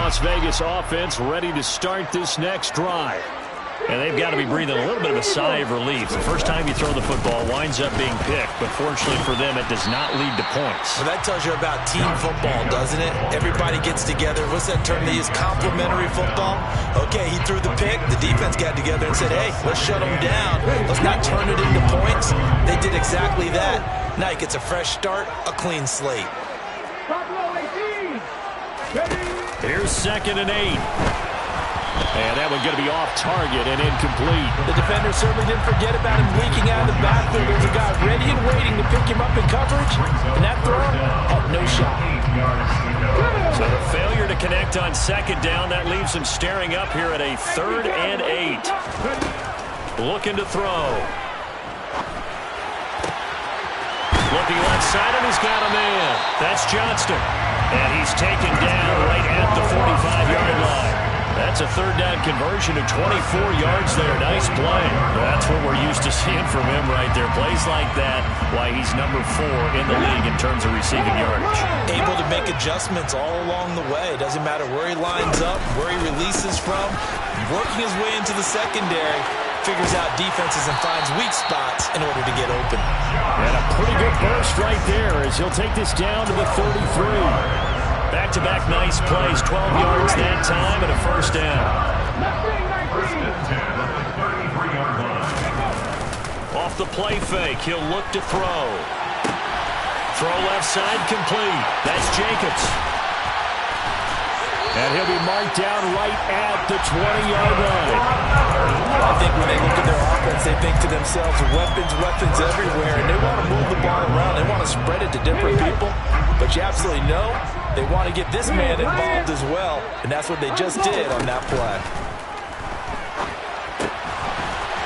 Las Vegas offense ready to start this next drive. And they've got to be breathing a little bit of a sigh of relief. The first time you throw the football winds up being picked, but fortunately for them, it does not lead to points. Well, that tells you about team football, doesn't it? Everybody gets together. What's that term they use? Complementary football? Okay, he threw the pick. The defense got together and said, hey, let's shut him down. Let's not turn it into points. They did exactly that. Now he gets a fresh start, a clean slate. Here's 2nd and 8. And that one's going to be off target and incomplete. The defender certainly didn't forget about him leaking out of the backfield. There's a guy ready and waiting to pick him up in coverage. And that throw had no shot. So the failure to connect on 2nd down, that leaves him staring up here at a 3rd and 8. Looking to throw. Looking left side, and he's got him in. That's Johnston. And he's taken down right at the 45-yard line. That's a 3rd down conversion of 24 yards there. Nice play. That's what we're used to seeing from him right there. Plays like that, why he's number 4 in the league in terms of receiving yardage. Able to make adjustments all along the way. Doesn't matter where he lines up, where he releases from. Working his way into the secondary. Figures out defenses and finds weak spots in order to get open. And a pretty good burst right there as he'll take this down to the 33. Back-to-back nice plays, 12 yards that time and a 1st down. Off the play fake, he'll look to throw. Throw left side complete. That's Jacobs. And he'll be marked down right at the 20-yard line. I think when they look at their offense, they think to themselves, weapons everywhere, and they want to move the ball around. They want to spread it to different people. But you absolutely know they want to get this man involved as well, and that's what they just did on that play.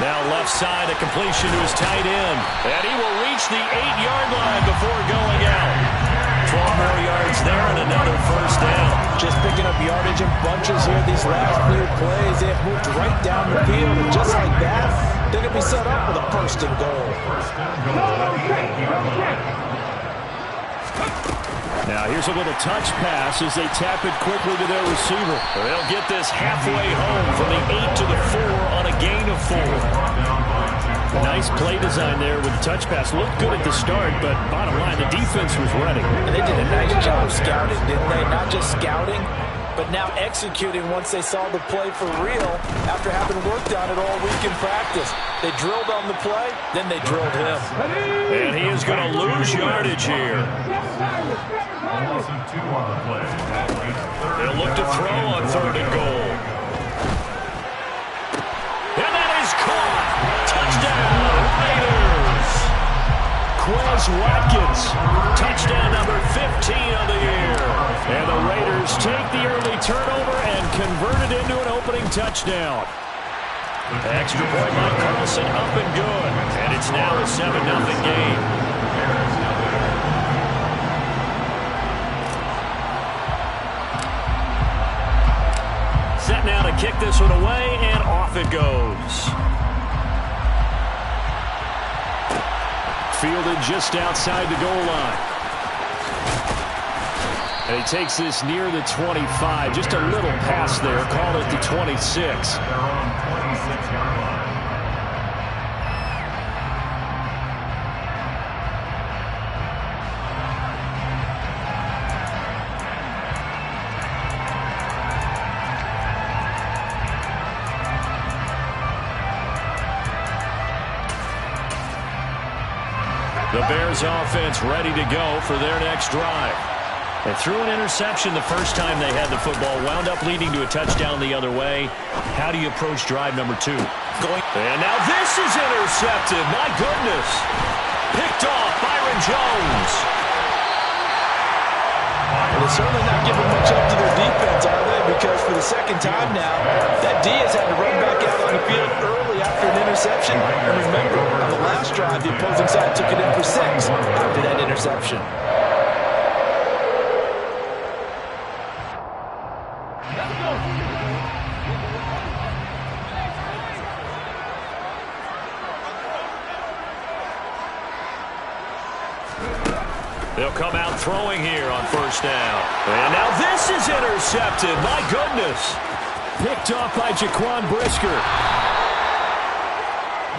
Now left side, a completion to his tight end. And he will reach the 8-yard line before going out. 12 more yards there and another 1st down. Just picking up yardage in bunches here. These last few plays, they have moved right down the field. And just like that, they're going to be set up with a 1st and goal. Now here's a little touch pass as they tap it quickly to their receiver. They'll get this halfway home from the 8 to the 4 on a gain of 4. Nice play design there with the touch pass. Looked good at the start, but bottom line, the defense was ready. And they did a nice job scouting, didn't they? Not just scouting, but now executing once they saw the play for real after having worked on it all week in practice. They drilled on the play, then they drilled him. And he is going to lose yardage here. They'll look to throw on 3rd and goal. And that is caught. Touchdown, Raiders. Quez Watkins, touchdown number 15 of the year. And the Raiders take the early turnover and convert it into an opening touchdown. Extra point by Carlson, up and good. And it's now a 7-0 game. Set now to kick this one away, and off it goes. Fielded just outside the goal line. And he takes this near the 25. Just a little pass there. Call it the 26. The Bears offense ready to go for their next drive. They threw an interception the first time they had the football, wound up leading to a touchdown the other way. How do you approach drive number 2? And now this is intercepted. My goodness. Picked off Byron Jones. Well, they're certainly not giving much up to their defense, are they? Because for the 2nd time now, that D has had to run back out on the field early after an interception. And remember, on the last drive, the opposing side took it in for 6 after that interception. They'll come out throwing here on first down. And now this is intercepted. My goodness. Picked off by Jaquan Brisker.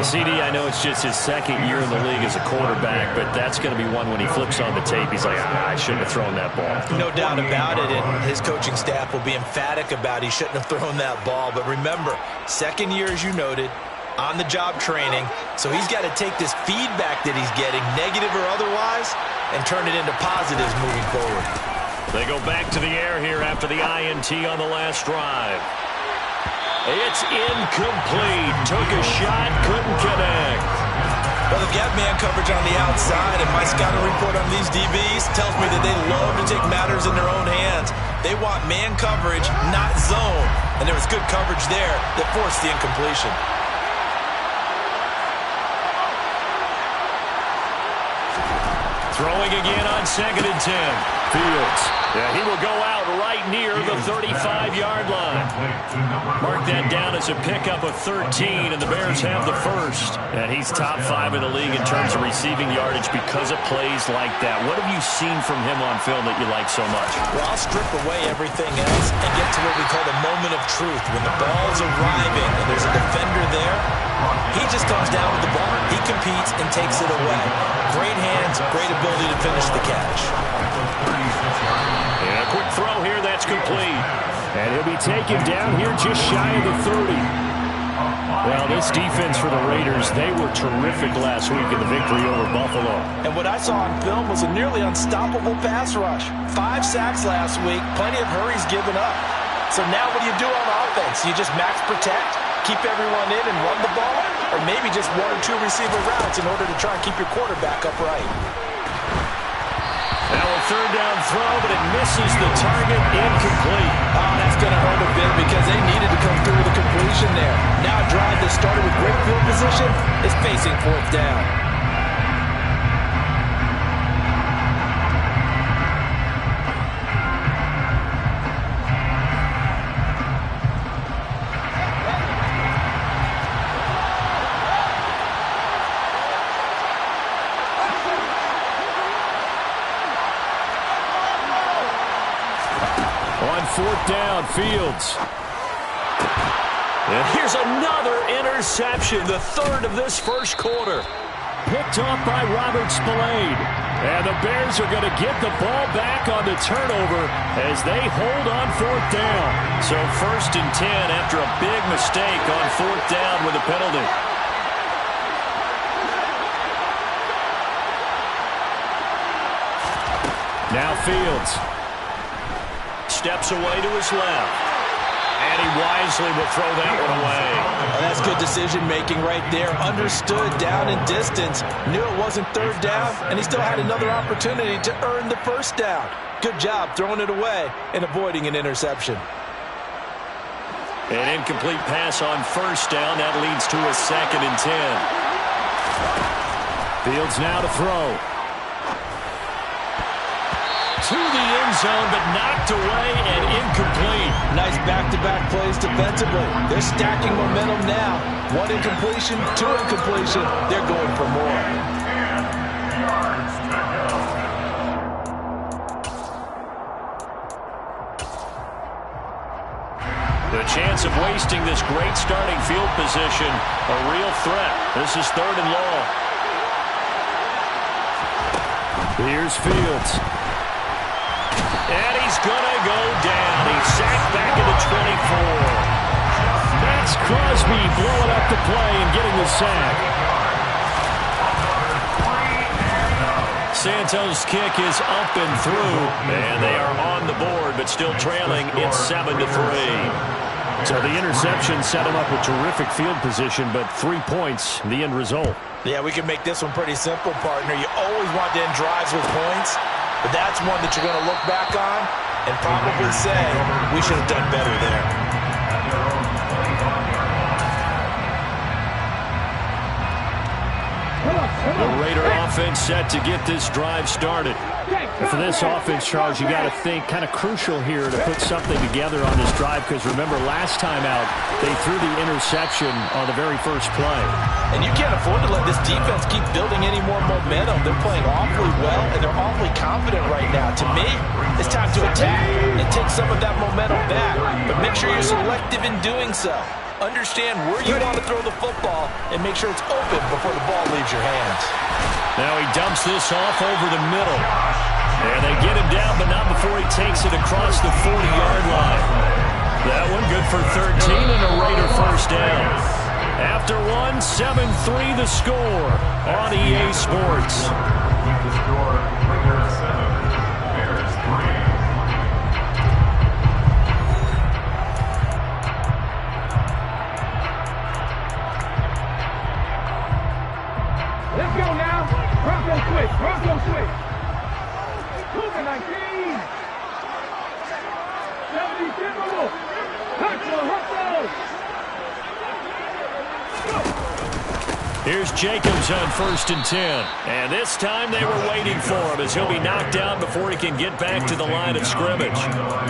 CD, I know it's just his second year in the league as a quarterback, but that's going to be one when he flips on the tape. He's like, I shouldn't have thrown that ball. No doubt about it, and his coaching staff will be emphatic about he shouldn't have thrown that ball. But remember, second year, as you noted, on-the-job training, so he's got to take this feedback that he's getting, negative or otherwise, and turn it into positives moving forward. They go back to the air here after the INT on the last drive. It's incomplete. Took a shot, couldn't connect. Well, they've got man coverage on the outside, and my scouting report on these DBs tells me that they love to take matters in their own hands. They want man coverage, not zone. And there was good coverage there that forced the incompletion. Throwing again on 2nd and 10. Fields. Yeah, he will go out right near the 35-yard line. Mark that down as a pickup of 13, and the Bears have the first. And he's top 5 in the league in terms of receiving yardage because of plays like that. What have you seen from him on film that you like so much? Well, I'll strip away everything else and get to what we call the moment of truth. When the ball's arriving and there's a defender there, he just comes down with the ball. He competes and takes it away. Great hands, great ability to finish the catch. And a quick throw here, that's complete. And he'll be taken down here just shy of the 30. Well, this defense for the Raiders, they were terrific last week in the victory over Buffalo. And what I saw on film was a nearly unstoppable pass rush. 5 sacks last week, plenty of hurries given up. So now what do you do on offense? You just max protect, keep everyone in and run the ball, or maybe just 1 or 2 receiver routes in order to try and keep your quarterback upright. Now a 3rd down throw, but it misses the target, incomplete. Oh, that's going to hurt a bit because they needed to come through with a completion there. Now a drive that started with great field position is facing 4th down. On 4th down, Fields. And here's another interception, the 3rd of this first quarter. Picked off by Robert Spillane. And the Bears are going to get the ball back on the turnover as they hold on 4th down. So 1st and 10 after a big mistake on 4th down with a penalty. Now Fields. Steps away to his left. And he wisely will throw that one away. Well, that's good decision-making right there. Understood down in distance. Knew it wasn't 3rd down, and he still had another opportunity to earn the 1st down. Good job throwing it away and avoiding an interception. An incomplete pass on 1st down. That leads to a 2nd and 10. Fields now to throw. To the end zone, but knocked away and incomplete. Nice back-to-back plays defensively. They're stacking momentum now. 1 incompletion, 2 incompletion. They're going for more. The chance of wasting this great starting field position, a real threat. This is 3rd and long. Here's Fields. And he's going to go down. He's sacked back at the 24. That's Crosby blowing up the play and getting the sack. Santos' kick is up and through. And they are on the board, but still trailing. It's 7-3. So the interception set him up with terrific field position, but 3 points, the end result. Yeah, we can make this one pretty simple, partner. You always want to end drives with points. But that's one that you're going to look back on and probably say, we should have done better there. The Raider offense set to get this drive started. For this offense, Charles, you got to think kind of crucial here to put something together on this drive, because remember, last time out, they threw the interception on the very first play. And you can't afford to let this defense keep building any more momentum. They're playing awfully well, and they're awfully confident right now. To me, it's time to attack and take some of that momentum back. But make sure you're selective in doing so. Understand where you want to throw the football and make sure it's open before the ball leaves your hands. Now he dumps this off over the middle. And they get him down, but not before he takes it across the 40-yard line. That one good for 13 and a Raider first down. After one, 7-3 the score on EA Sports. Let's go now. Bronco switch. Bronco switch. Cougar 19. 70 Timberwolf. Hustle. Here's Jacobs on 1st and 10. And this time they were waiting for him, as he'll be knocked down before he can get back to the line of scrimmage.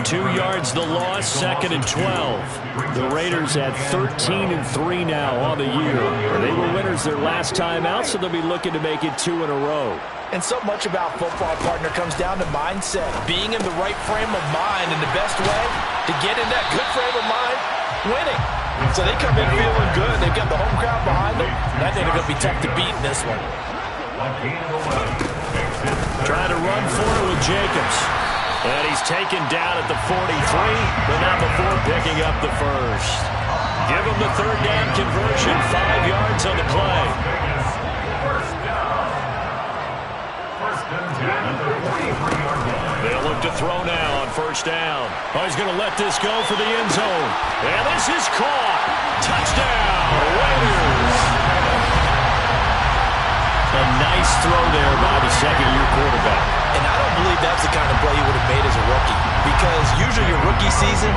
2 yards the loss, 2nd and 12. The Raiders at 13-3 now on the year. They were winners their last time out, so they'll be looking to make it 2 in a row. And so much about football, partner, comes down to mindset. Being in the right frame of mind, and the best way to get in that good frame of mind, winning. So they come in feeling good. They've got the home crowd behind them. And I think they're going to be tough to beat in this one. Trying to run for it with Jacobs. And he's taken down at the 43, but not before picking up the first. Give him the 3rd down conversion, 5 yards on the play. They'll look to throw now on 1st down. Oh, he's going to let this go for the end zone. And this is caught. Touchdown, Raiders. A nice throw there by the second-year quarterback. And I don't believe that's the kind of play he would have made as a rookie, because usually your rookie season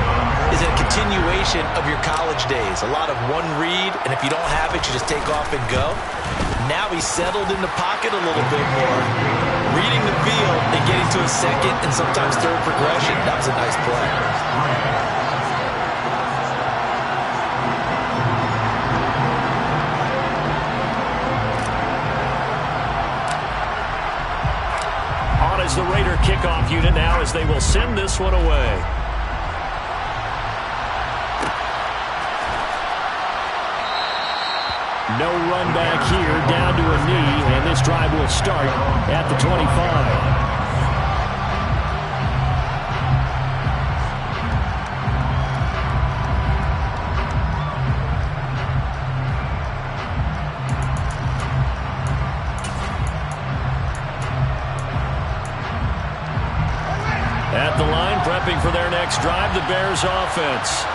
is a continuation of your college days. A lot of one read, and if you don't have it, you just take off and go. Now he's settled in the pocket a little bit more, reading the field and getting to a second and sometimes third progression. That was a nice play. On is the Raider kickoff unit now, as they will send this one away. No run back here, down to a knee, and this drive will start at the 25. At the line, prepping for their next drive, the Bears offense.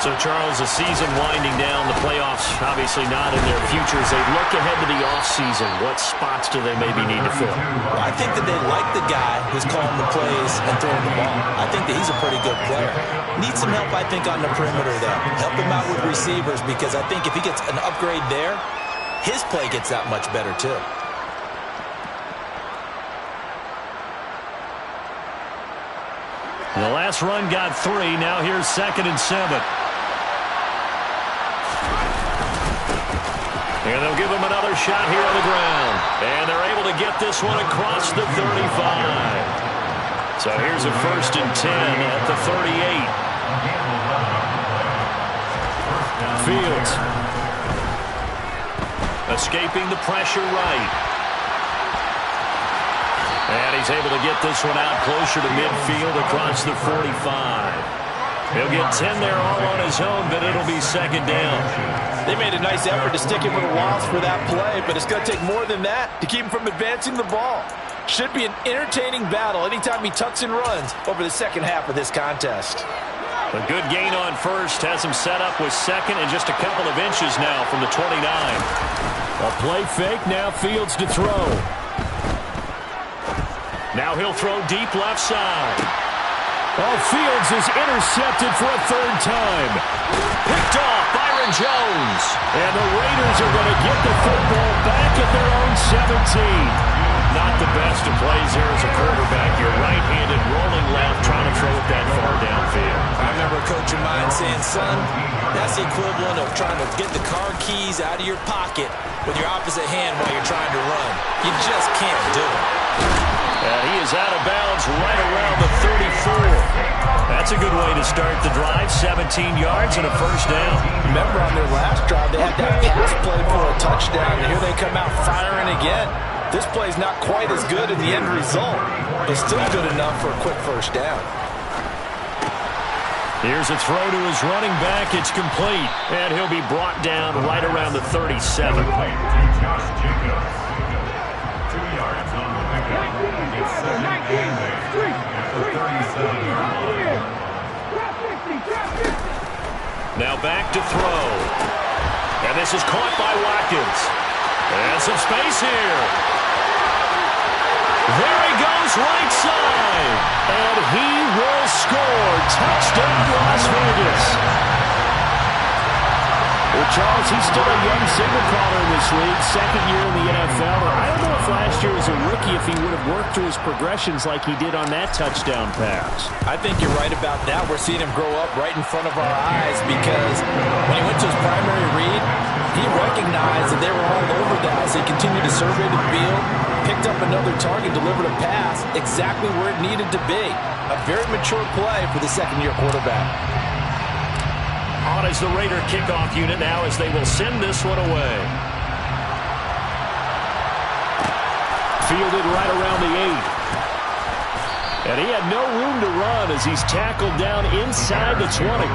So, Charles, the season winding down, the playoffs obviously not in their future. As they look ahead to the offseason, what spots do they maybe need to fill? I think that they like the guy who's calling the plays and throwing the ball. I think that he's a pretty good player. Needs some help, I think, on the perimeter, though. Help him out with receivers, because I think if he gets an upgrade there, his play gets that much better, too. The last run got 3. Now here's 2nd and 7. And they'll give him another shot here on the ground. And they're able to get this one across the 35. So here's a 1st and 10 at the 38. Fields. Escaping the pressure right. And he's able to get this one out closer to midfield across the 45. He'll get 10 there all on his own, but it'll be 2nd down. They made a nice effort to stick him with a loss for that play, but it's going to take more than that to keep him from advancing the ball. Should be an entertaining battle anytime he tucks and runs over the second half of this contest. A good gain on 1st has him set up with 2nd and just a couple of inches now from the 29. A play fake, now Fields to throw. Now he'll throw deep left side. Oh, Fields is intercepted for a third time. Picked off, Byron Jones. And the Raiders are going to get the football back at their own 17. Not the best of plays here as a quarterback. You're right-handed, rolling left, trying to throw it that far downfield. I remember a coach of mine saying, son, that's the equivalent of trying to get the car keys out of your pocket with your opposite hand while you're trying to run. You just can't do it. And he is out of bounds right around the 34. That's a good way to start the drive. 17 yards and a first down. Remember on their last drive, they had that pass play for a touchdown, and here they come out firing again. This play's not quite as good in the end result, but still good enough for a quick first down. Here's a throw to his running back. It's complete, and he'll be brought down right around the 37. Now back to throw. And this is caught by Watkins. And some space here. There he goes, right side. And he will score. Touchdown, Las Vegas. Well, Charles, he's still a young signal caller in this league, second year in the NFL. I don't know if last year as a rookie if he would have worked through his progressions like he did on that touchdown pass. I think you're right about that. We're seeing him grow up right in front of our eyes because when he went to his primary read, he recognized that they were all over that. So he continued to survey the field, picked up another target, delivered a pass exactly where it needed to be. A very mature play for the second-year quarterback. On is the Raider kickoff unit now as they will send this one away. Fielded right around the 8. And he had no room to run as he's tackled down inside the 20.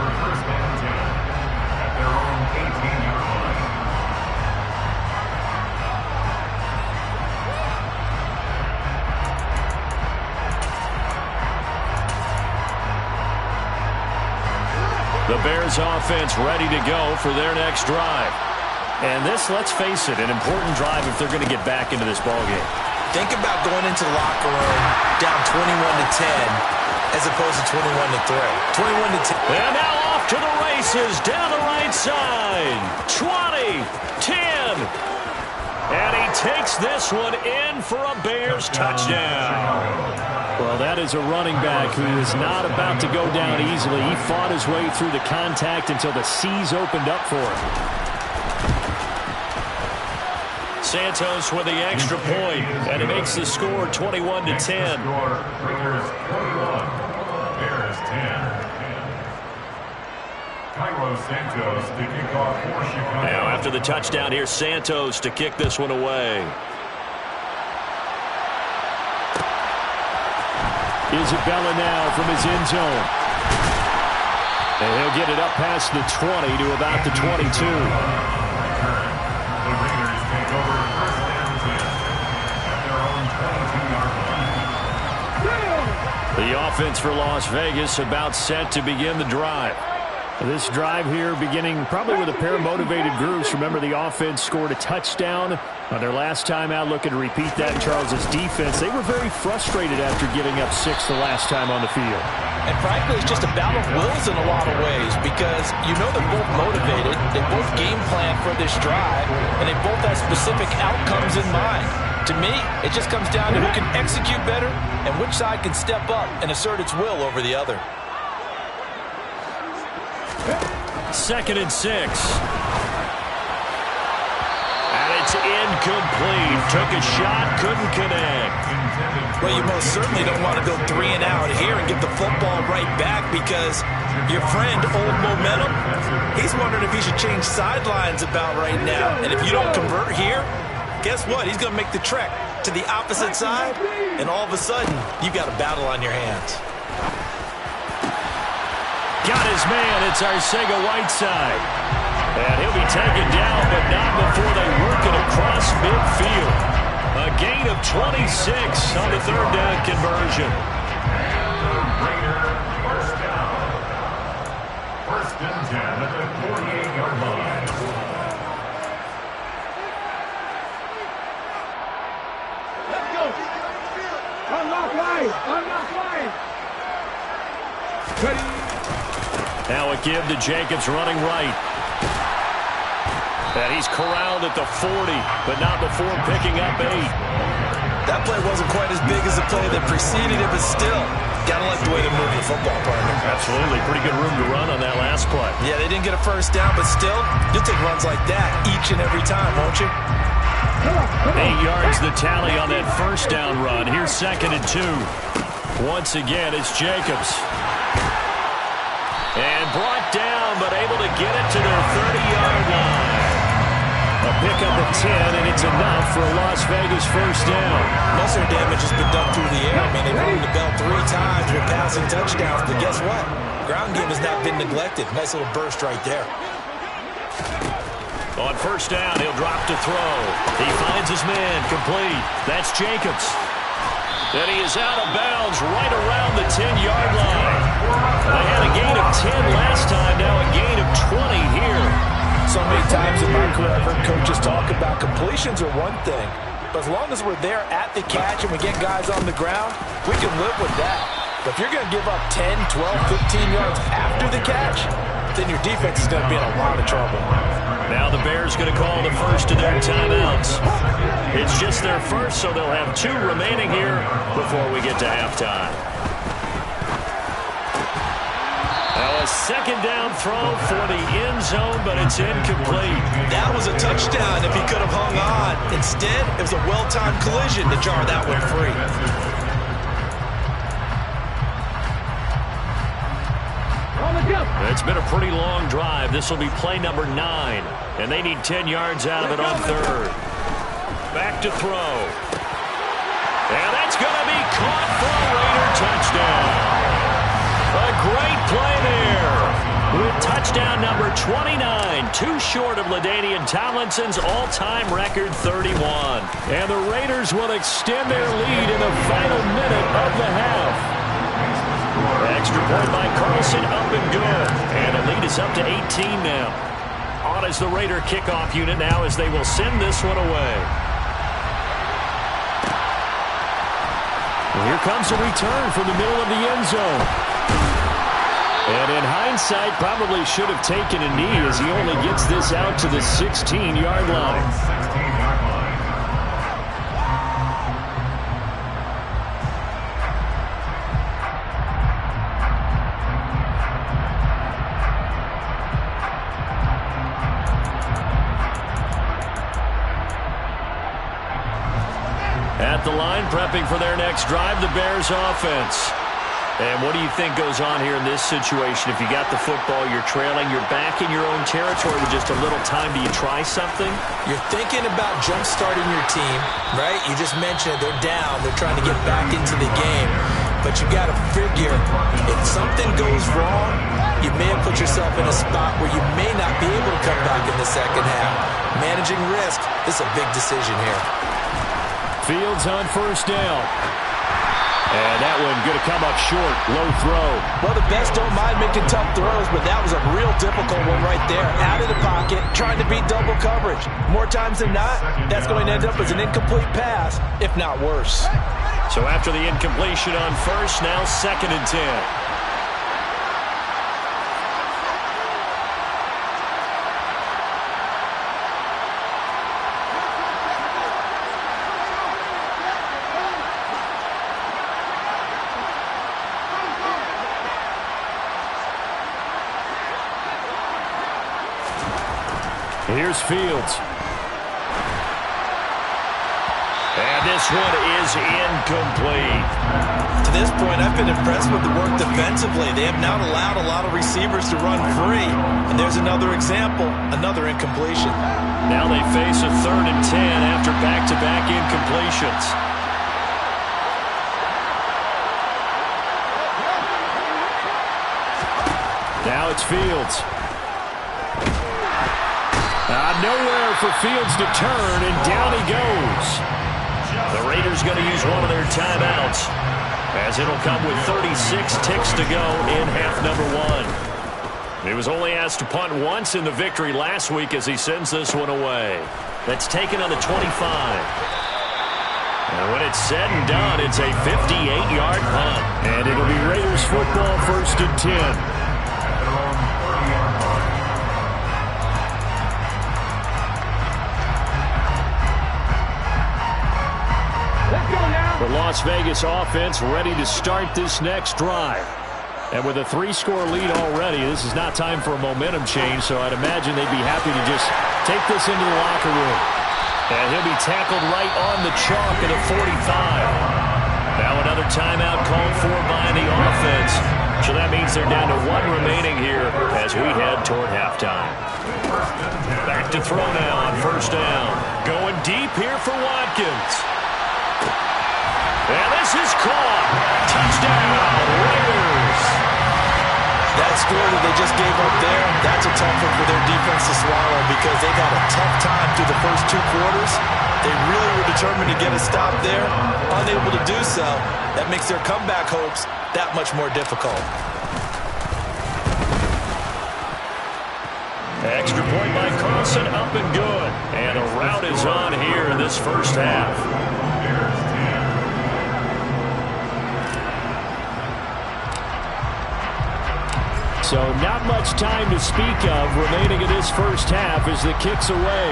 The Bears offense ready to go for their next drive. And this, let's face it, an important drive if they're going to get back into this ballgame. Think about going into the locker room down 21-10 as opposed to 21-3. 21-10. And now off to the races down the right side. 20, 10. And he takes this one in for a Bears touchdown. Well, that is a running back who is not about to go down easily. He fought his way through the contact until the seas opened up for him. Santos with the extra point, and it makes the score 21-10. Raiders 21, Bears 10. Cairo Santos to kick off for Chicago. Now after the touchdown, here's Santos to kick this one away. Isabella now from his end zone. And he'll get it up past the 20 to about the 22. The Raiders take over first and 10 at their own 22-yard line. The offense for Las Vegas about set to begin the drive. This drive here beginning probably with a pair of motivated groups. Remember, the offense scored a touchdown on their last time out. Looking to repeat that in Charles's defense. They were very frustrated after giving up 6 the last time on the field. And frankly, it's just a battle of wills in a lot of ways because you know they're both motivated. They both game plan for this drive, and they both have specific outcomes in mind. To me, it just comes down to who can execute better and which side can step up and assert its will over the other. 2nd and 6. And it's incomplete. Took a shot, couldn't connect. Well, you most certainly don't want to go 3 and out here and get the football right back because your friend, Old Momentum, he's wondering if he should change sidelines about right now. And if you don't convert here, guess what? He's going to make the trek to the opposite side, and all of a sudden, you've got a battle on your hands. Got his man. It's Arcega-Whiteside. And he'll be taken down, but not before they work it across midfield. A gain of 26 on the 3rd down conversion. Raider first down. 1st and 10 at the 48-yard line. Let's go. Unlock line. Unlock line. Now a give to Jacobs running right. And he's corralled at the 40, but not before picking up 8. That play wasn't quite as big as the play that preceded it, but still, gotta like the way they move the football, partner. Absolutely. Pretty good room to run on that last play. Yeah, they didn't get a first down, but still, you'll take runs like that each and every time, won't you? 8 yards the tally on that first down run. Here's 2nd and 2. Once again, it's Jacobs. And brought down, but able to get it to their 30-yard line. A pickup of 10, and it's enough for a Las Vegas first down. Most of their damage has been done through the air. I mean, they've rung the bell 3 times with passing touchdowns, but guess what? Ground game has not been neglected. Nice little burst right there. On first down, he'll drop to throw. He finds his man, complete. That's Jacobs. And he is out of bounds right around the 10-yard line. They had a gain of 10 last time, now a gain of 20 here. So many times in my career, I've heard coaches talk about completions are one thing, but as long as we're there at the catch and we get guys on the ground, we can live with that. But if you're going to give up 10, 12, 15 yards after the catch, then your defense is going to be in a lot of trouble. Now the Bears going to call the first of their timeouts. It's just their first, so they'll have 2 remaining here before we get to halftime. Now a second down throw for the end zone, but it's incomplete. That was a touchdown if he could have hung on. Instead, it was a well-timed collision to jar that one free. It's been a pretty long drive. This will be play number 9, and they need 10 yards out of it on third. Back to throw. And that's going to be caught for a Raider touchdown. A great play there. With touchdown number 29, too short of LaDainian Tomlinson's all-time record 31. And the Raiders will extend their lead in the final minute of the half. Extra point by Carlson, up and good. And the lead is up to 18 now. On is the Raider kickoff unit now as they will send this one away. Well, here comes a return from the middle of the end zone. And in hindsight, probably should have taken a knee as he only gets this out to the 16-yard line. At the line, prepping for their next drive, the Bears offense. And what do you think goes on here in this situation? If you got the football, you're trailing, you're back in your own territory with just a little time. Do you try something? You're thinking about jump-starting your team, right? You just mentioned they're down. They're trying to get back into the game. But you got to figure, if something goes wrong, you may have put yourself in a spot where you may not be able to come back in the second half. Managing risk, this is a big decision here. Fields on first down. And that one going to come up short. Low throw. Well, the best don't mind making tough throws, but that was a real difficult one right there. Out of the pocket, trying to beat double coverage. More times than not, that's going to end up as an incomplete pass, if not worse. So after the incompletion on first, now 2nd and 10. Here's Fields. And this one is incomplete. To this point, I've been impressed with the work defensively. They have not allowed a lot of receivers to run free. And there's another example, another incompletion. Now they face a 3rd and 10 after back-to-back incompletions. Now it's Fields. Nowhere for Fields to turn, and down he goes. The Raiders going to use one of their timeouts, as it'll come with 36 ticks to go in half number 1. He was only asked to punt once in the victory last week as he sends this one away. That's taken on the 25. And when it's said and done, it's a 58-yard punt. And it'll be Raiders football, 1st and 10. The Las Vegas offense ready to start this next drive. And with a 3-score lead already, this is not time for a momentum change, so I'd imagine they'd be happy to just take this into the locker room. And he'll be tackled right on the chalk at a 45. Now another timeout called for by the offense. So that means they're down to 1 remaining here as we head toward halftime. Back to throw now on 1st down. Going deep here for Watkins. And this is caught. Touchdown, Raiders. That score that they just gave up there, that's a tough one for their defense to swallow because they've had a tough time through the first 2 quarters. They really were determined to get a stop there. Unable to do so, that makes their comeback hopes that much more difficult. Extra point by Carlson, up and good. And a rout is on here in this first half. So not much time to speak of remaining in this first half as the kick's away.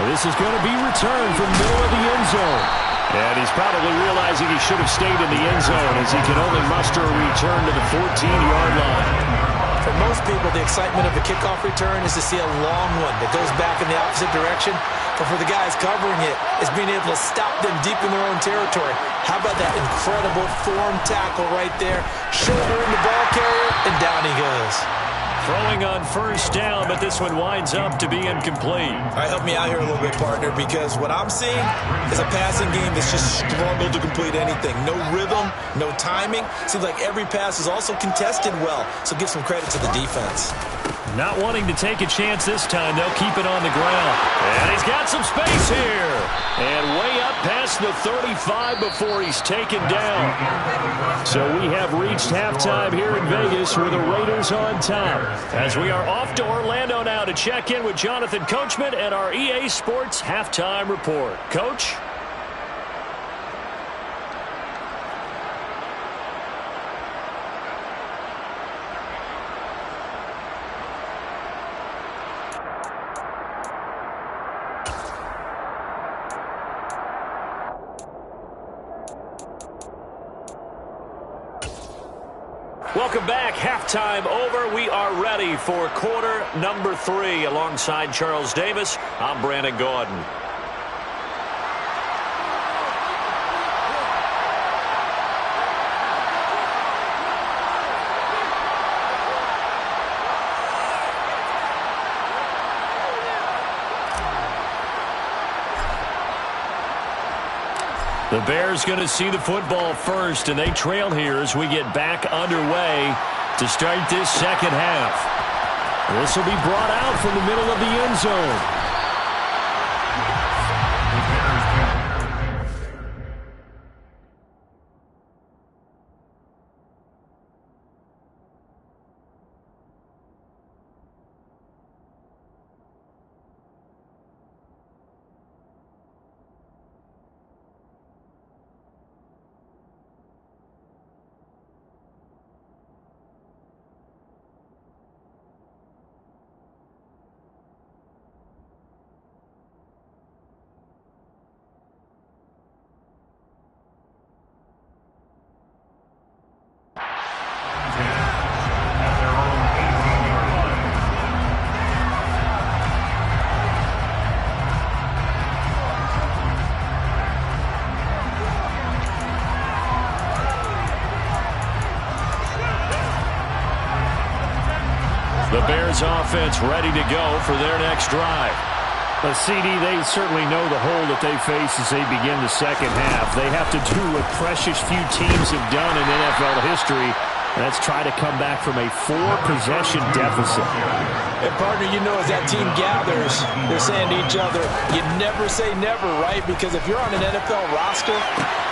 And this is going to be returned from middle of the end zone. And he's probably realizing he should have stayed in the end zone as he can only muster a return to the 14-yard line. For most people, the excitement of a kickoff return is to see a long one that goes back in the opposite direction. But for the guys covering it, it's being able to stop them deep in their own territory. How about that incredible form tackle right there? Shouldering the ball carrier, and down he goes. Throwing on 1st down, but this one winds up to be incomplete. All right, help me out here a little bit, partner, because what I'm seeing is a passing game that's just struggled to complete anything. No rhythm, no timing. Seems like every pass is also contested well, so give some credit to the defense. Not wanting to take a chance this time, they'll keep it on the ground. And he's got some space here. And way up past the 35 before he's taken down. So we have reached halftime here in Vegas with the Raiders on top. As we are off to Orlando now to check in with Jonathan Coachman and our EA Sports Halftime Report. Coach? Welcome back. Halftime over. We are ready for quarter number 3. Alongside Charles Davis, I'm Brandon Gordon. The Bears going to see the football first, and they trail here as we get back underway to start this second half. This will be brought out from the middle of the end zone. The Bears offense ready to go for their next drive. But CD, they certainly know the hole that they face as they begin the second half. They have to do what precious few teams have done in NFL history. That's try to come back from a 4-possession deficit. And partner, you know, as that team gathers, they're saying to each other, you never say never, right? Because if you're on an NFL roster,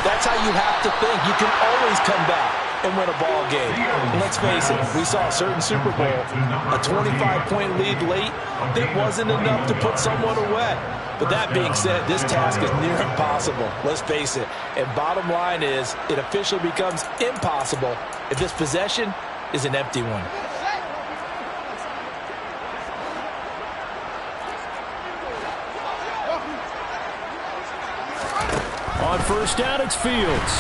that's how you have to think. You can always come back. and win a ball game. And let's face it, we saw a certain Super Bowl, a 25-point lead late that wasn't enough to put someone away. But that being said, this task is near impossible. Let's face it. And bottom line is, it officially becomes impossible if this possession is an empty one. On first down, it's Fields.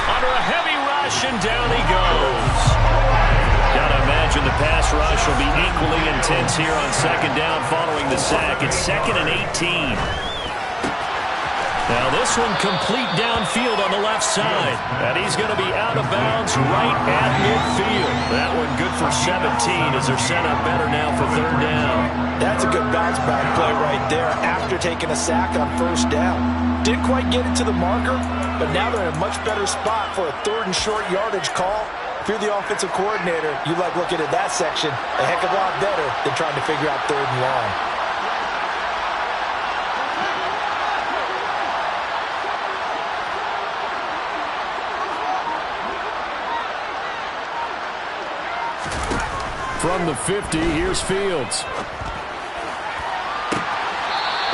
Under a heavy rush, and down he goes. Gotta imagine the pass rush will be equally intense here on second down following the sack. It's 2nd and 18. Now this one complete downfield on the left side. And he's going to be out of bounds right at midfield. That one good for 17 as they're set up better now for third down. That's a good bounce back play right there after taking a sack on first down. Didn't quite get it to the marker, but now they're in a much better spot for a 3rd and short yardage call. If you're the offensive coordinator, you like looking at that section a heck of a lot better than trying to figure out 3rd and long. From the 50, here's Fields.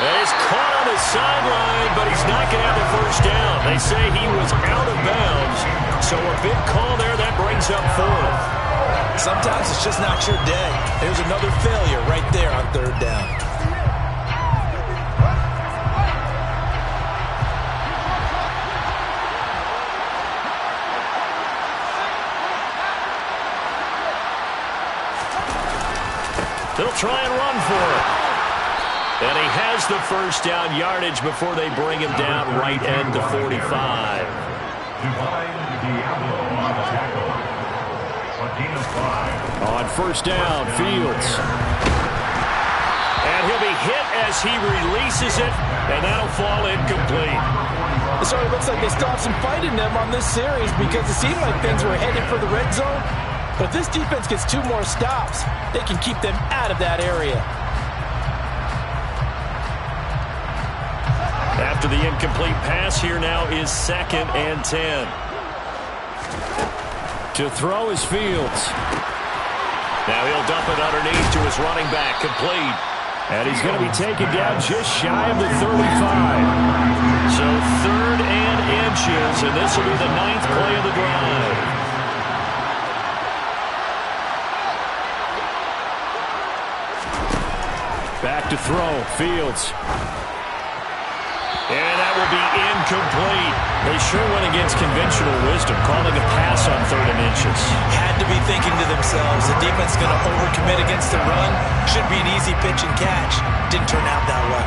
He's caught on the sideline, but he's not going to have the first down. They say he was out of bounds, so a big call there that brings up 4th. Sometimes it's just not your day. There's another failure right there on 3rd down. They'll try and run for it. And he has the first down yardage before they bring him down right at the 45. On first down, Fields. And he'll be hit as he releases it, and that'll fall incomplete. So it looks like they still have some fight in them on this series because it seemed like things were headed for the red zone. But if this defense gets 2 more stops, they can keep them out of that area. After the incomplete pass, here now is 2nd and 10. To throw is Fields. Now he'll dump it underneath to his running back, complete. And he's going to be taken down just shy of the 35. So 3rd and inches, and this will be the 9th play of the drive. Back to throw, Fields. And that will be incomplete. They sure went against conventional wisdom, calling a pass on 3rd and inches. Had to be thinking to themselves, the defense is going to overcommit against the run. Should be an easy pitch and catch. Didn't turn out that way.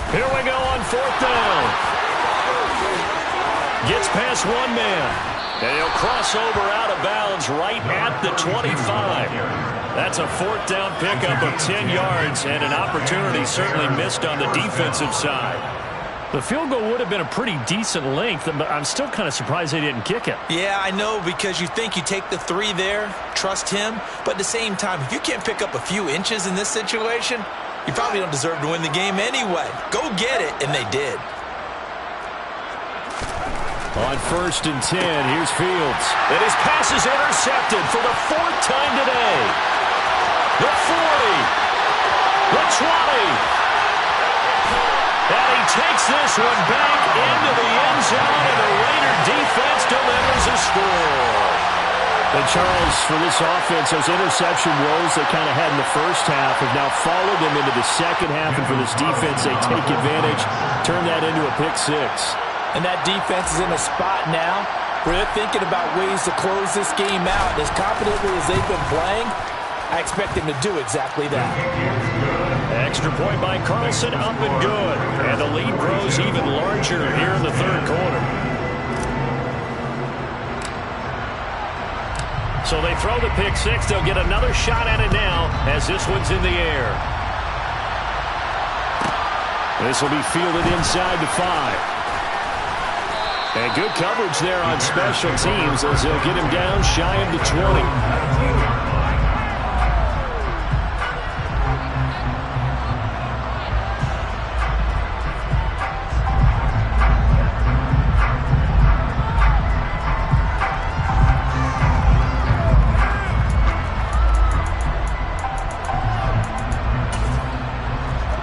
Here we go on 4th down. Gets past one man. And he'll cross over out of bounds right at the 25. That's a 4th down pickup of 10 yards and an opportunity certainly missed on the defensive side. The field goal would have been a pretty decent length, but I'm still kind of surprised they didn't kick it. Yeah, I know, because you think you take the 3 there, trust him, but at the same time, if you can't pick up a few inches in this situation, you probably don't deserve to win the game anyway. Go get it, and they did. On 1st and 10, here's Fields. And his pass is intercepted for the 4th time today. The 40. The 20. And he takes this one back into the end zone, and the Raider defense delivers a score. And Charles, for this offense, those interception woes they kind of had in the first half have now followed them into the second half, and for this defense, they take advantage, turn that into a pick 6. And that defense is in a spot now where they're thinking about ways to close this game out. As confidently as they've been playing, I expect them to do exactly that. Extra point by Carlson, up and good. And the lead grows even larger here in the 3rd quarter. So they throw the pick 6. They'll get another shot at it now as this one's in the air. This will be fielded inside the 5. And good coverage there on special teams as they'll get him down shy of the 20.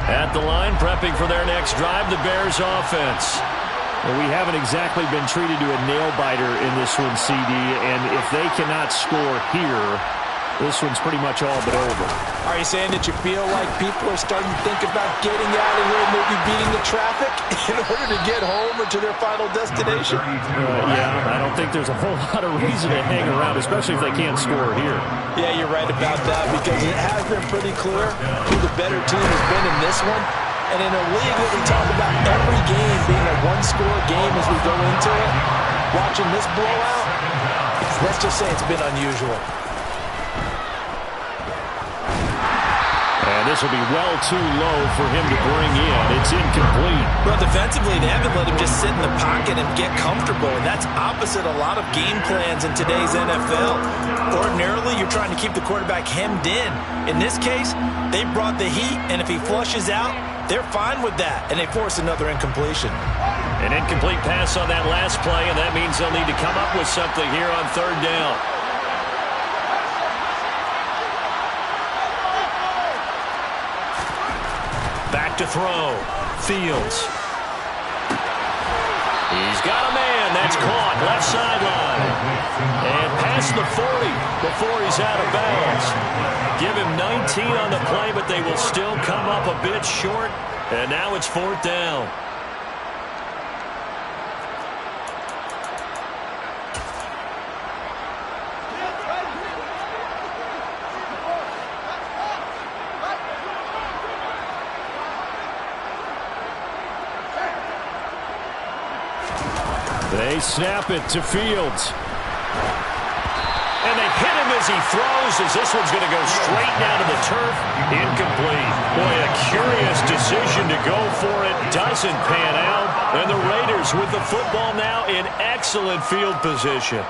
At the line, prepping for their next drive, the Bears offense. Well, we haven't exactly been treated to a nail-biter in this one, CD, and if they cannot score here, this one's pretty much all but over. Are you saying that you feel like people are starting to think about getting out of here, maybe beating the traffic in order to get home or to their final destination? Yeah, I don't think there's a whole lot of reason to hang around, especially if they can't score here. Yeah, you're right about that because it has been pretty clear who the better team has been in this one. And in a league that we talk about every game being a one-score game as we go into it, watching this blowout, let's just say it's been unusual. And this will be well too low for him to bring in. It's incomplete. Well, defensively, they haven't let him just sit in the pocket and get comfortable, and that's opposite a lot of game plans in today's NFL. Ordinarily, you're trying to keep the quarterback hemmed in. In this case, they brought the heat, and if he flushes out, they're fine with that, and they force another incompletion. An incomplete pass on that last play, and that means they'll need to come up with something here on 3rd down. Back to throw. Fields. He's got a man. That's caught. Left sideline. And past the 40 before he's out of bounds. Give him 19 on the play, but they will still come up a bit short. And now it's 4th down. They snap it to Fields. And they hit him as he throws, as this one's going to go straight down to the turf. Incomplete. Boy, a curious decision to go for it. Doesn't pan out. And the Raiders with the football now in excellent field position.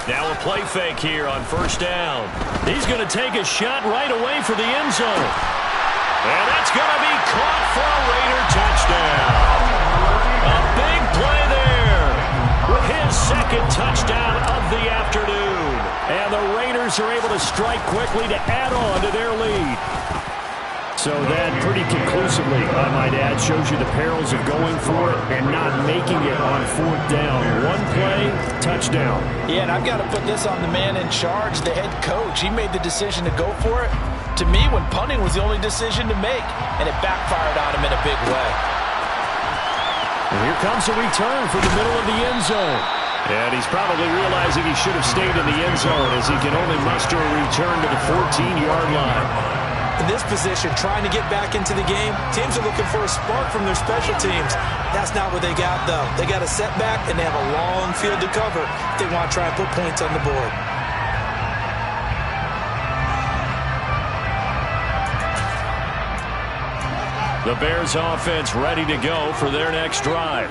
Now a play fake here on 1st down. He's going to take a shot right away for the end zone. And that's going to be caught for a Raider touchdown. A big play there with his 2nd touchdown of the afternoon. And the Raiders are able to strike quickly to add on to their lead. So that pretty conclusively, I might add, shows you the perils of going for it and not making it on 4th down. One play, touchdown. Yeah, and I've got to put this on the man in charge, the head coach. He made the decision to go for it. To me, when punting was the only decision to make, and it backfired on him in a big way. And here comes a return for the middle of the end zone. And he's probably realizing he should have stayed in the end zone as he can only muster a return to the 14-yard line. In this position, trying to get back into the game, teams are looking for a spark from their special teams. That's not what they got, though. They got a setback, and they have a long field to cover if they want to try and put points on the board. The Bears offense ready to go for their next drive.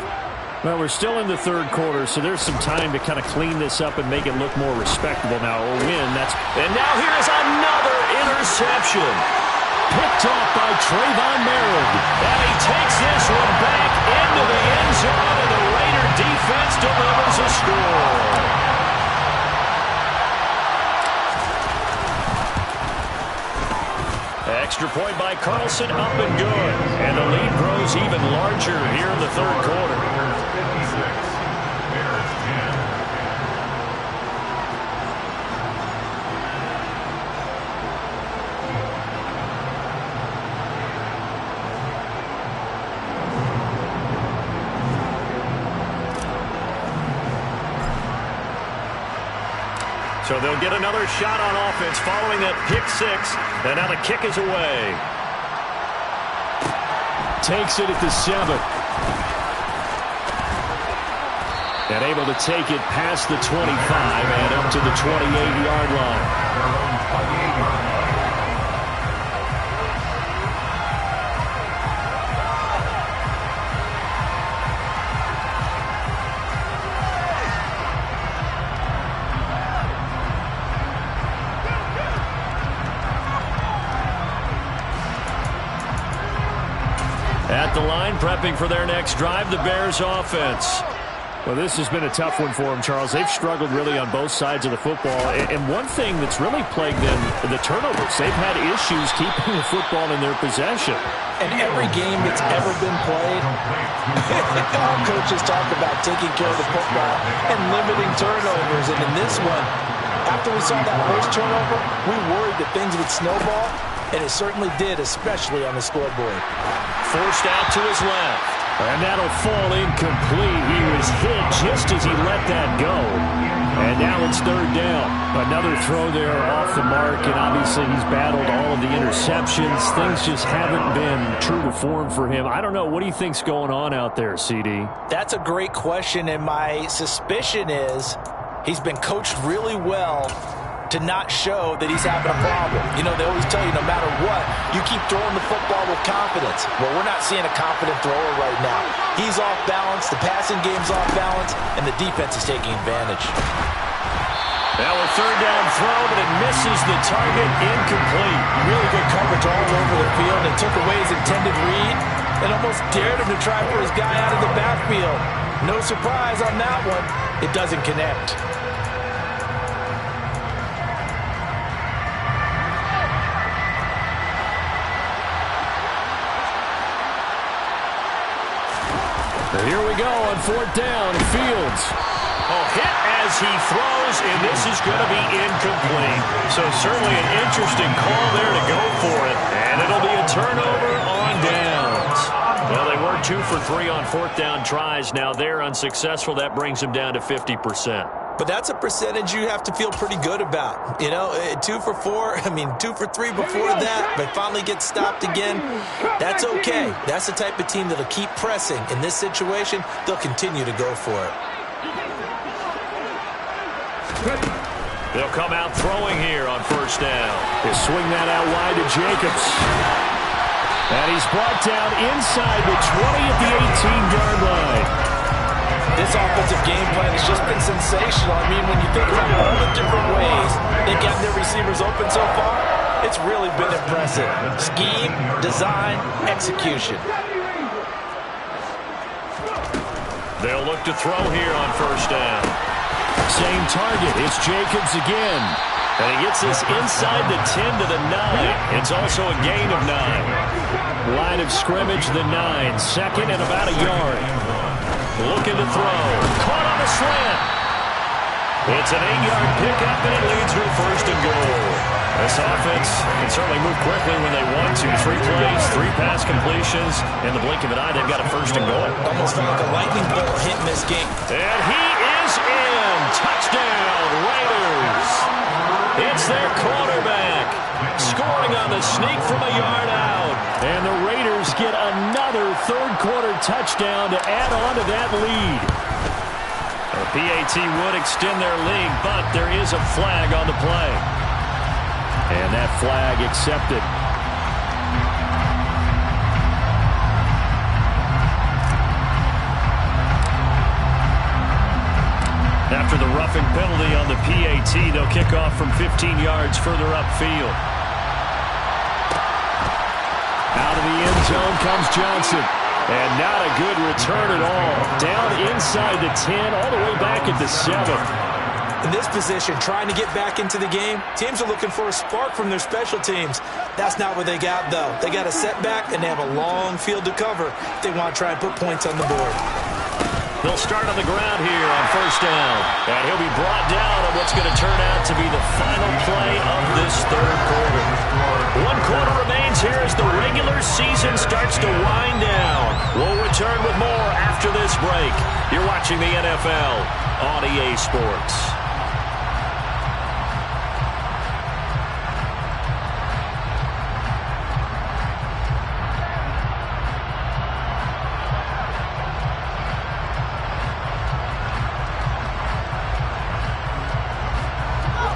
Well, we're still in the 3rd quarter, so there's some time to kind of clean this up and make it look more respectable now. A win, that's... And now here's another interception. Picked off by Trayvon Merritt. And he takes this one back into the end zone, and the Raider defense delivers a score. Extra point by Carlson, up and good. And the lead grows even larger here in the 3rd quarter. Bears 56, Bears 10. So they'll get another shot on offense following that pick six. And now the kick is away. Takes it at the 7. And able to take it past the 25 and up to the 28-yard line. At the line, prepping for their next drive, the Bears offense. Well, this has been a tough one for them, Charles. They've struggled really on both sides of the football. And one thing that's really plagued them, the turnovers. They've had issues keeping the football in their possession. And every game that's ever been played, all coaches talk about taking care of the football and limiting turnovers. And in this one, after we saw that first turnover, we worried that things would snowball. And it certainly did, especially on the scoreboard. Forced out to his left. And that'll fall incomplete. He was hit just as he let that go. And now it's third down. Another throw there off the mark. And obviously he's battled all of the interceptions. Things just haven't been true to form for him. I don't know. What do you think's going on out there, CD? That's a great question. And my suspicion is he's been coached really well to not show that he's having a problem. You know, they always tell you no matter what, you keep throwing the football with confidence. Well, we're not seeing a confident thrower right now. He's off balance, the passing game's off balance, and the defense is taking advantage. Now a third down throw, but it misses the target, incomplete. Really good coverage all over the field and took away his intended read and almost dared him to try for his guy out of the backfield. No surprise on that one. It doesn't connect. Here we go on fourth down. Fields. Hit as he throws, and this is going to be incomplete. So certainly an interesting call there to go for it. And it'll be a turnover on downs. Well, they were 2 for 3 on fourth down tries. Now they're unsuccessful. That brings them down to 50%. But that's a percentage you have to feel pretty good about. You know, 2 for 4, 2 for 3 before that, but finally gets stopped again. That's okay. That's the type of team that'll keep pressing. In this situation, they'll continue to go for it. They'll come out throwing here on first down. They swing that out wide to Jacobs. And he's brought down inside the 20 at the 18-yard line. This offensive game plan has just been sensational. I mean, when you think about all the different ways they've gotten their receivers open so far, it's really been impressive. Scheme, design, execution. They'll look to throw here on first down. Same target. It's Jacobs again. And he gets this inside the 10 to the 9. It's also a gain of 9. Line of scrimmage, the 9. Second and about a yard. Looking to throw. Caught on the slant. It's an 8-yard pickup, and it leads to first and goal. This offense can certainly move quickly when they want to. 3 plays, 3 pass completions. In the blink of an eye, they've got a first and goal. Almost felt like a lightning bolt hitting this game. And he is in. Touchdown, Raiders. It's their quarterback. Scoring on the sneak from a yard out. And the Raiders get another third-quarter touchdown to add on to that lead. The PAT would extend their lead, but there is a flag on the play. And that flag accepted. After the roughing penalty on the PAT, they'll kick off from 15 yards further upfield. Out of the end zone comes Johnson. And not a good return at all. Down inside the 10, all the way back at the 7. In this position, trying to get back into the game, teams are looking for a spark from their special teams. That's not what they got, though. They got a setback, and they have a long field to cover if they want to try and put points on the board. They'll start on the ground here on first down. And he'll be brought down on what's going to turn out to be the final play of this third quarter. 1 quarter remains here as the regular season starts to wind down. We'll return with more after this break. You're watching the NFL on EA Sports.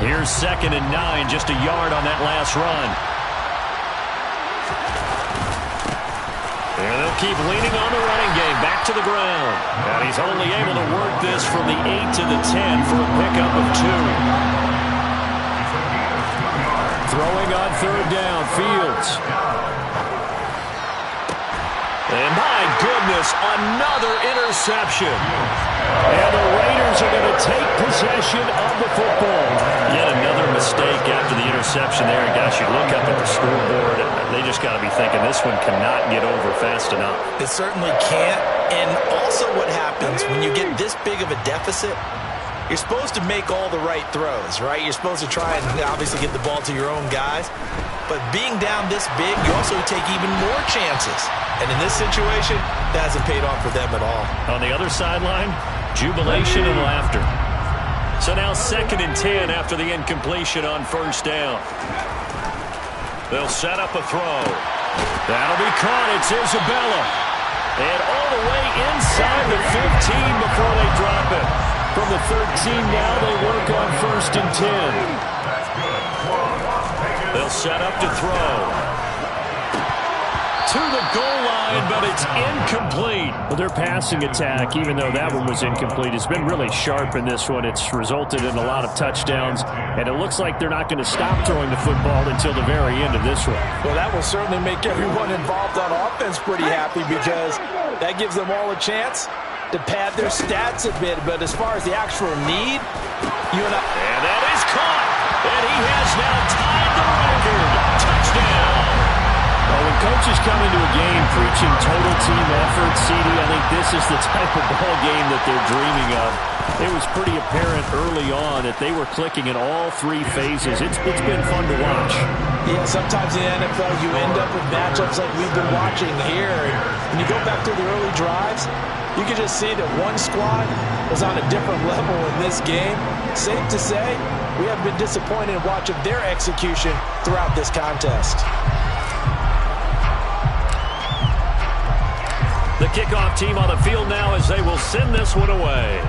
Here's 2nd and 9, just a yard on that last run. And they'll keep leaning on the running game, back to the ground. And he's only able to work this from the 8 to the 10 for a pickup of 2. Throwing on 3rd down, Fields. And my goodness, another interception. And the Raiders are going to take possession of the football. Yet another mistake after the interception there. And guys, you look up at the scoreboard, they just got to be thinking this one cannot get over fast enough. It certainly can't. And also what happens when you get this big of a deficit, you're supposed to make all the right throws, right? You're supposed to try and obviously get the ball to your own guys. But being down this big, you also take even more chances. And in this situation, that hasn't paid off for them at all. On the other sideline, jubilation and laughter. So now 2nd and 10 after the incompletion on 1st down. They'll set up a throw. That'll be caught. It's Isabella. And all the way inside the 15 before they drop it. From the 13 now, they work on 1st and 10. They'll set up to throw. To the goal line, but it's incomplete. Well, their passing attack, even though that one was incomplete, has been really sharp in this one. It's resulted in a lot of touchdowns, and it looks like they're not going to stop throwing the football until the very end of this one. Well, that will certainly make everyone involved on offense pretty happy because that gives them all a chance to pad their stats a bit. But as far as the actual need, and that is caught, and he has now tied the record. Touchdown. Well, when coaches come into a game preaching total team effort, CD, I think this is the type of ball game that they're dreaming of. It was pretty apparent early on that they were clicking in all 3 phases. It's been fun to watch. Yeah, sometimes in the NFL you end up with matchups like we've been watching here. And when you go back through the early drives, you can just see that one squad was on a different level in this game. Safe to say, we have been disappointed in watching their execution throughout this contest. The kickoff team on the field now as they will send this one away.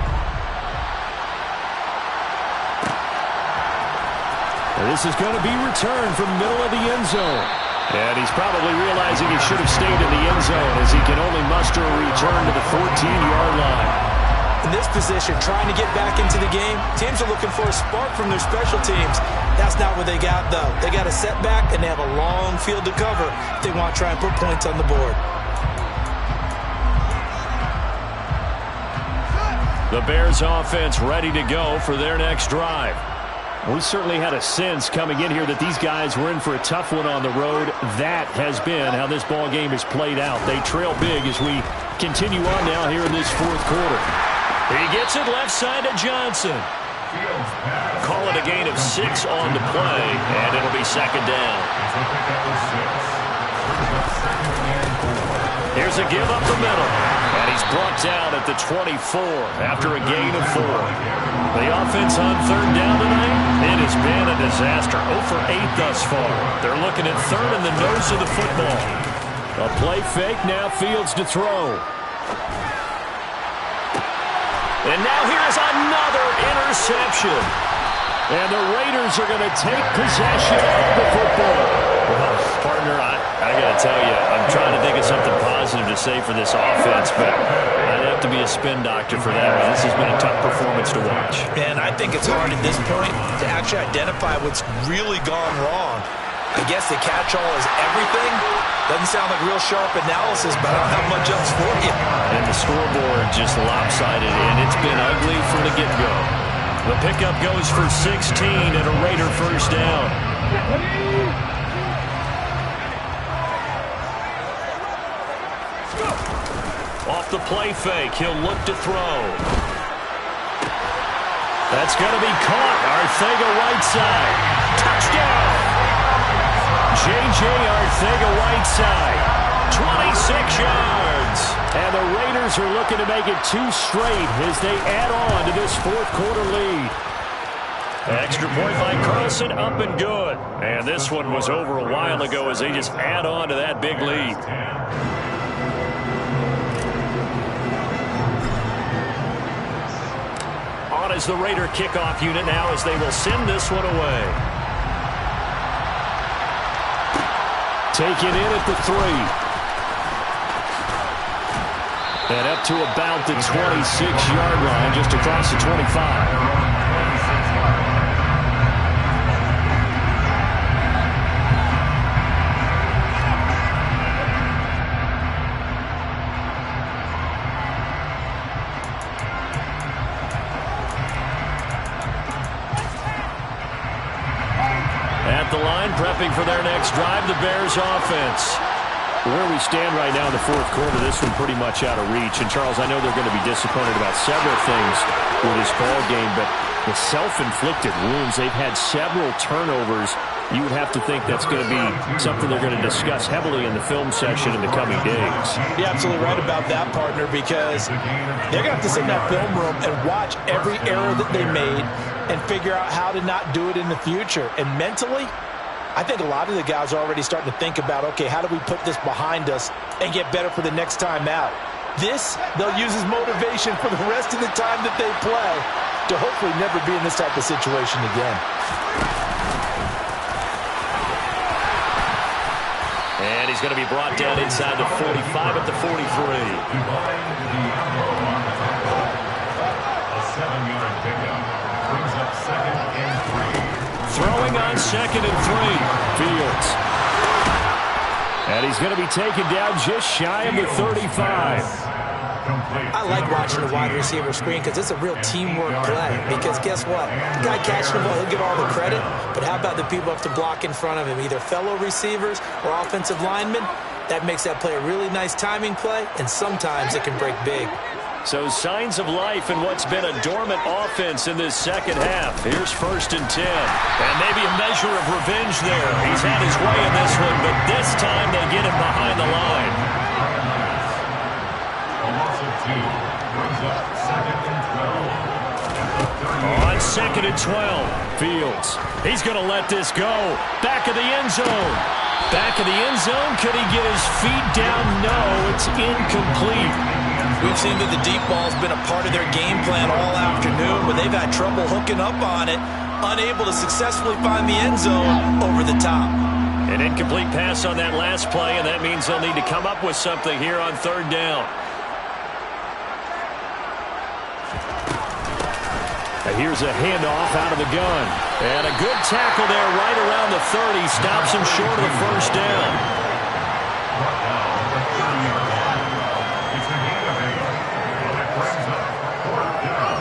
And this is going to be returned from the middle of the end zone. And he's probably realizing he should have stayed in the end zone as he can only muster a return to the 14-yard line. In this position, trying to get back into the game, teams are looking for a spark from their special teams. That's not what they got, though. They got a setback, and they have a long field to cover if they want to try and put points on the board. The Bears offense ready to go for their next drive. We certainly had a sense coming in here that these guys were in for a tough one on the road. That has been how this ball game has played out. They trail big as we continue on now here in this 4th quarter. He gets it left side to Johnson. Call it a gain of 6 on the play, and it'll be 2nd down. Here's a give up the middle. And he's brought down at the 24 after a gain of 4. The offense on 3rd down tonight, it has been a disaster. 0 for 8 thus far. They're looking at 3rd in the nose of the football. A play fake, now Fields to throw. And now here's another interception. And the Raiders are going to take possession of the football. Well, partner, I got to tell you, I'm trying to think of something positive to say for this offense, but I'd have to be a spin doctor for that one. This has been a tough performance to watch. And I think it's hard at this point to actually identify what's really gone wrong. I guess the catch-all is everything. Doesn't sound like real sharp analysis, but I don't have much else for you. And the scoreboard just lopsided, and it's been ugly from the get-go. The pickup goes for 16 and a Raider 1st down. Off the play fake, he'll look to throw. That's going to be caught. Arcega-Whiteside. Touchdown! J.J. Arcega-Whiteside. 26 yards. And the Raiders are looking to make it 2 straight as they add on to this 4th quarter lead. Extra point by Carlson, up and good. And this one was over a while ago as they just add on to that big lead. On as the Raider kickoff unit now as they will send this one away. Taken in at the 3. And up to about the 26-yard line, just across the 25. At the line, prepping for their next drive, the Bears offense. Where we stand right now in the fourth quarter, this one pretty much out of reach. And, Charles, I know they're going to be disappointed about several things with this ball game, but the self-inflicted wounds, they've had several turnovers. You would have to think that's going to be something they're going to discuss heavily in the film session in the coming days. You're absolutely right about that, partner, because they're going to have to sit in that film room and watch every error that they made and figure out how to not do it in the future. And mentally, I think a lot of the guys are already starting to think about, okay, how do we put this behind us and get better for the next time out? This, they'll use as motivation for the rest of the time that they play to hopefully never be in this type of situation again. And he's going to be brought down inside the 45 at the 43. A 7-yard pickup brings up 2nd and 3. Throwing on 2nd and 3. Fields. And he's going to be taken down just shy of the 35. I like watching the wide receiver screen because it's a real teamwork play. Because guess what? The guy catching the ball, he'll get all the credit. But how about the people up to block in front of him, either fellow receivers or offensive linemen? That makes that play a really nice timing play, and sometimes it can break big. So signs of life in what's been a dormant offense in this second half. Here's 1st and 10. And maybe a measure of revenge there. He's had his way in this one, but this time they get him behind the line. A loss of 2 brings up 2nd and 12. On 2nd and 12, Fields. He's going to let this go. Back of the end zone. Back of the end zone. Could he get his feet down? No, it's incomplete. We've seen that the deep ball's been a part of their game plan all afternoon, but they've had trouble hooking up on it, unable to successfully find the end zone over the top. An incomplete pass on that last play, and that means they'll need to come up with something here on 3rd down. Here's a handoff out of the gun. And a good tackle there right around the 30. Stops him short of the 1st down. It's a gain of 8. And it brings up 4th down.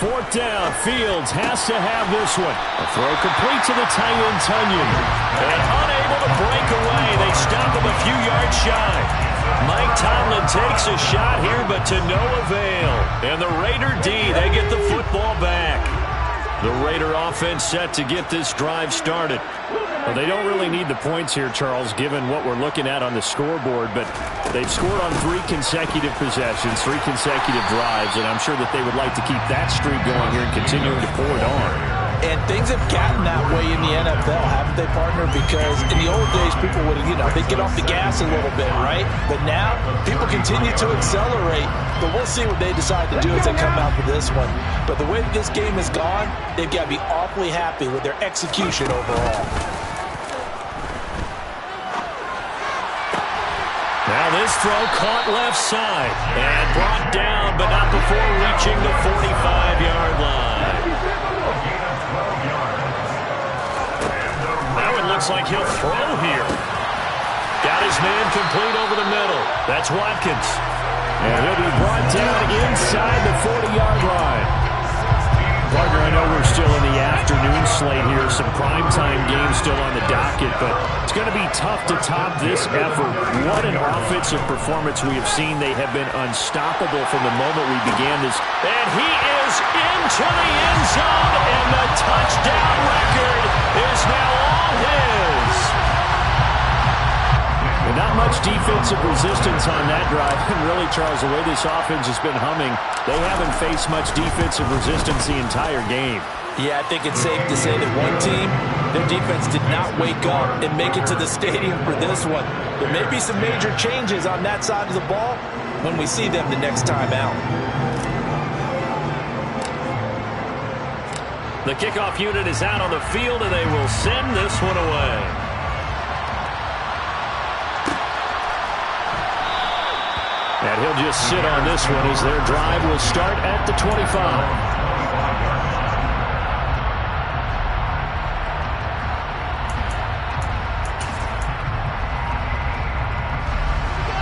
4th down. Fields has to have this one. A throw complete to the tight end, Tunyon. And unable to break away. They stop him a few yards shy. Mike Tomlin takes a shot here, but to no avail. And the Raider D, they get the football back. The Raider offense set to get this drive started. Well, they don't really need the points here, Charles, given what we're looking at on the scoreboard, but they've scored on 3 consecutive possessions, 3 consecutive drives, and I'm sure that they would like to keep that streak going here and continuing to pour it on. And things have gotten that way in the NFL, haven't they, partner? Because in the old days, people would, they'd get off the gas a little bit, right? But now, people continue to accelerate. But we'll see what they decide to do as they come out for this one. But the way that this game has gone, they've got to be awfully happy with their execution overall. Now this throw caught left side and brought down, but not before reaching the 45-yard line. Now it looks like he'll throw here. Got his man complete over the middle. That's Watkins. And he'll be brought down inside the 40-yard line. Partner, I know we're still in the afternoon slate here. Some primetime games still on the docket, but it's going to be tough to top this effort. What an offensive performance we have seen. They have been unstoppable from the moment we began this. And he is into the end zone, and the touchdown record is now all his. And not much defensive resistance on that drive. And really, Charles, the way this offense has been humming, they haven't faced much defensive resistance the entire game. Yeah, I think it's safe to say that one team, their defense did not wake up and make it to the stadium for this one. There may be some major changes on that side of the ball when we see them the next time out. The kickoff unit is out on the field, and they will send this one away. And he'll just sit on this one as their drive will start at the 25.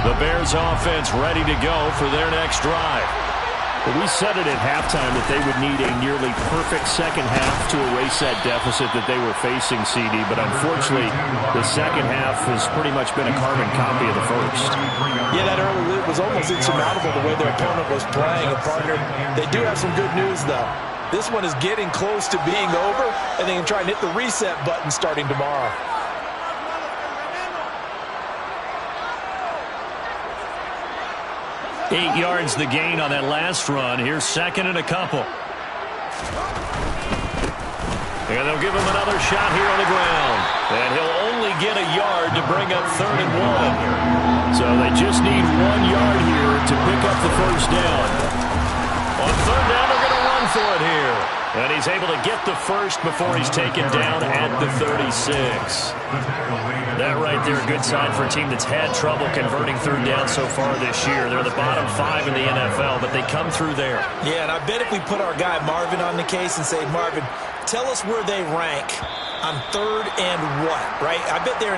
The Bears offense ready to go for their next drive. Well, we said it at halftime that they would need a nearly perfect second half to erase that deficit that they were facing, CD. But unfortunately, the second half has pretty much been a carbon copy of the first. Yeah, that early lead was almost insurmountable the way their opponent was playing. And partner, they do have some good news, though. This one is getting close to being over, and they can try and hit the reset button starting tomorrow. 8 yards the gain on that last run. Here's second and a couple. And they'll give him another shot here on the ground. And he'll only get a yard to bring up 3rd and 1. So they just need 1 yard here to pick up the first down. On 3rd down, they're going to run for it here. And he's able to get the first before he's taken down at the 36. That right there, a good sign for a team that's had trouble converting 3rd down so far this year. They're the bottom 5 in the NFL, but they come through there. Yeah, and I bet if we put our guy Marvin on the case and say, Marvin, tell us where they rank on 3rd and what, right? I bet they're